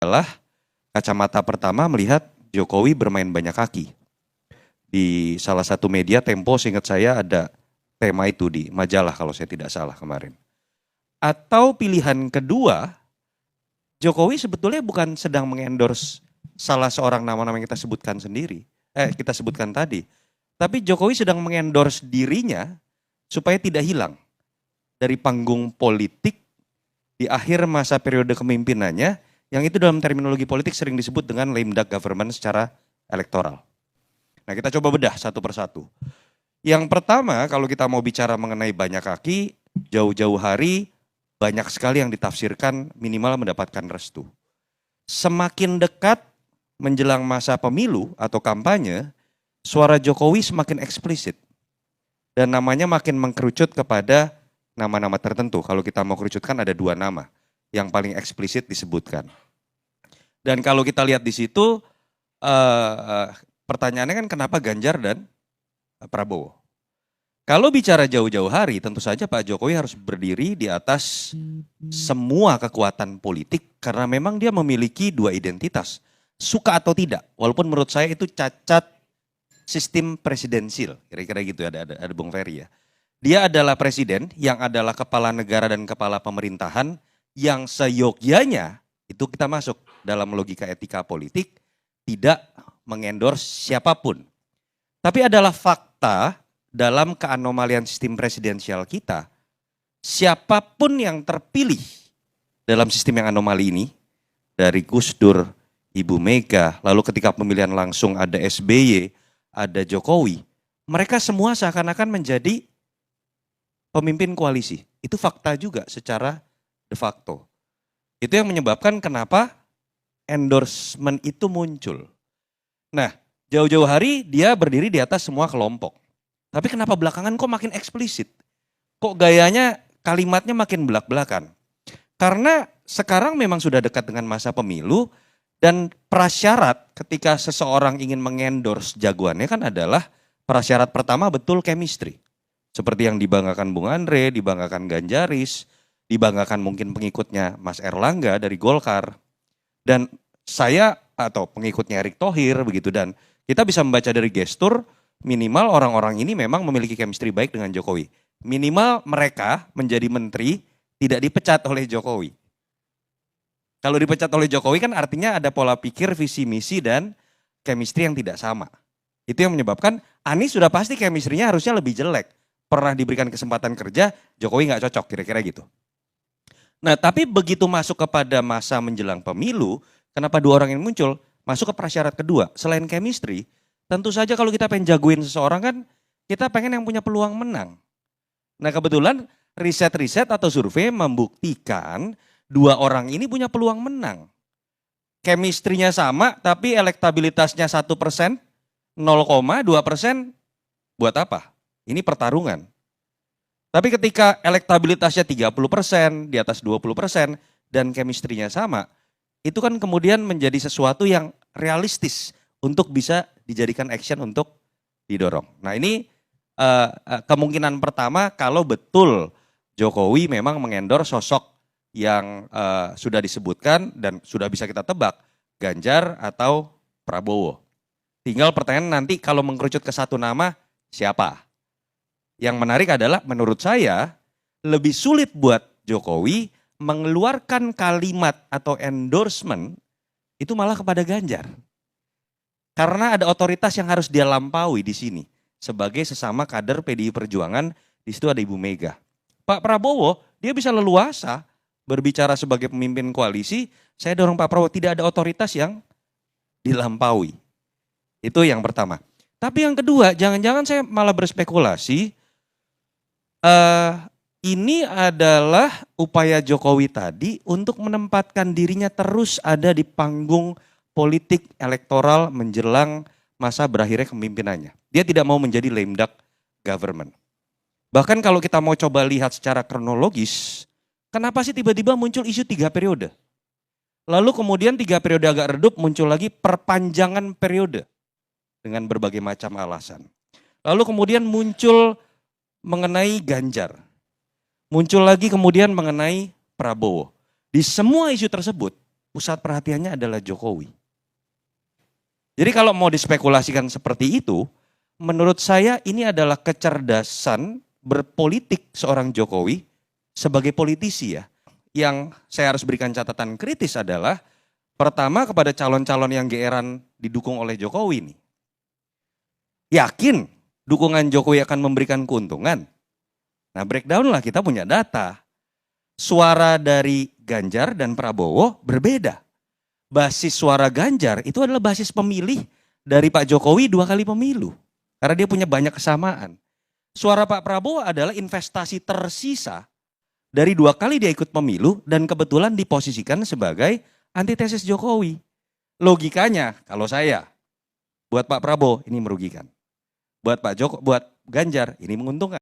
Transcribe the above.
adalah kacamata pertama melihat Jokowi bermain banyak kaki. Di salah satu media Tempo, seingat saya ada tema itu di majalah kalau saya tidak salah kemarin. Atau pilihan kedua, Jokowi sebetulnya bukan sedang mengendorse salah seorang nama-nama yang kita sebutkan kita sebutkan tadi. Tapi Jokowi sedang mengendorse dirinya supaya tidak hilang dari panggung politik di akhir masa periode kepemimpinannya, yang itu dalam terminologi politik sering disebut dengan lame duck government secara elektoral. Nah, kita coba bedah satu persatu. Yang pertama, kalau kita mau bicara mengenai banyak kaki, jauh-jauh hari banyak sekali yang ditafsirkan minimal mendapatkan restu. Semakin dekat menjelang masa pemilu atau kampanye, suara Jokowi semakin eksplisit. Dan namanya makin mengkerucut kepada nama-nama tertentu. Kalau kita mau kerucutkan ada 2 nama yang paling eksplisit disebutkan. Dan kalau kita lihat di situ, pertanyaannya kan kenapa Ganjar dan Prabowo? Kalau bicara jauh-jauh hari, tentu saja Pak Jokowi harus berdiri di atas semua kekuatan politik karena memang dia memiliki 2 identitas, suka atau tidak. Walaupun menurut saya itu cacat sistem presidensil, kira-kira gitu ada Bung Ferry ya. Dia adalah presiden yang adalah kepala negara dan kepala pemerintahan yang seyogyanya itu kita masuk dalam logika etika politik tidak mengendorse siapapun. Tapi adalah fakta dalam keanomalian sistem presidensial kita, siapapun yang terpilih dalam sistem yang anomali ini, dari Gus Dur, Ibu Mega, lalu ketika pemilihan langsung ada SBY, ada Jokowi, mereka semua seakan-akan menjadi pemimpin koalisi. Itu fakta juga secara de facto. Itu yang menyebabkan kenapa endorsement itu muncul. Nah, jauh-jauh hari dia berdiri di atas semua kelompok. Tapi kenapa belakangan kok makin eksplisit? Kok gayanya, kalimatnya makin belak-belakan? Karena sekarang memang sudah dekat dengan masa pemilu dan prasyarat ketika seseorang ingin mengendorse jagoannya kan adalah prasyarat pertama betul chemistry. Seperti yang dibanggakan Bung Andre, dibanggakan Ganjaris, dibanggakan mungkin pengikutnya Mas Erlangga dari Golkar. Dan saya atau pengikutnya Erick Thohir begitu, dan kita bisa membaca dari gestur minimal orang-orang ini memang memiliki chemistry baik dengan Jokowi. Minimal mereka menjadi menteri tidak dipecat oleh Jokowi. Kalau dipecat oleh Jokowi kan artinya ada pola pikir, visi misi dan chemistry yang tidak sama. Itu yang menyebabkan Anies sudah pasti chemistry-nya harusnya lebih jelek. Pernah diberikan kesempatan kerja, Jokowi nggak cocok, kira-kira gitu. Nah, tapi begitu masuk kepada masa menjelang pemilu, kenapa 2 orang ini muncul? Masuk ke prasyarat kedua, selain chemistry, tentu saja kalau kita pengen jagoin seseorang kan, kita pengen yang punya peluang menang. Nah, kebetulan riset-riset atau survei membuktikan 2 orang ini punya peluang menang. Chemistry-nya sama, tapi elektabilitasnya 1%, 0,2% buat apa? Ini pertarungan. Tapi ketika elektabilitasnya 30%, di atas 20%, dan chemistry-nya sama, itu kan kemudian menjadi sesuatu yang realistis untuk bisa dijadikan action untuk didorong. Nah, ini kemungkinan pertama kalau betul Jokowi memang mengendorse sosok yang sudah disebutkan dan sudah bisa kita tebak, Ganjar atau Prabowo. Tinggal pertanyaan nanti kalau mengkerucut ke satu nama, siapa? Yang menarik adalah menurut saya lebih sulit buat Jokowi mengeluarkan kalimat atau endorsement itu malah kepada Ganjar. Karena ada otoritas yang harus dia lampaui di sini. Sebagai sesama kader PDI Perjuangan, di situ ada Ibu Mega. Pak Prabowo, dia bisa leluasa berbicara sebagai pemimpin koalisi, saya dorong Pak Prabowo, tidak ada otoritas yang dilampaui. Itu yang pertama. Tapi yang kedua, jangan-jangan saya malah berspekulasi, ini adalah upaya Jokowi tadi untuk menempatkan dirinya terus ada di panggung politik elektoral menjelang masa berakhirnya kepemimpinannya. Dia tidak mau menjadi lame duck government. Bahkan kalau kita mau coba lihat secara kronologis, kenapa sih tiba-tiba muncul isu 3 periode? Lalu kemudian 3 periode agak redup, muncul lagi perpanjangan periode dengan berbagai macam alasan. Lalu kemudian muncul mengenai Ganjar. Muncul lagi kemudian mengenai Prabowo. Di semua isu tersebut, pusat perhatiannya adalah Jokowi. Jadi kalau mau dispekulasikan seperti itu, menurut saya ini adalah kecerdasan berpolitik seorang Jokowi sebagai politisi ya. Yang saya harus berikan catatan kritis adalah pertama kepada calon-calon yang geeran didukung oleh Jokowi nih. Yakin dukungan Jokowi akan memberikan keuntungan? Nah, breakdown lah, kita punya data. Suara dari Ganjar dan Prabowo berbeda. Basis suara Ganjar itu adalah basis pemilih dari Pak Jokowi 2 kali pemilu. Karena dia punya banyak kesamaan. Suara Pak Prabowo adalah investasi tersisa dari 2 kali dia ikut pemilu dan kebetulan diposisikan sebagai antitesis Jokowi. Logikanya kalau saya, buat Pak Prabowo ini merugikan. Buat Ganjar ini menguntungkan.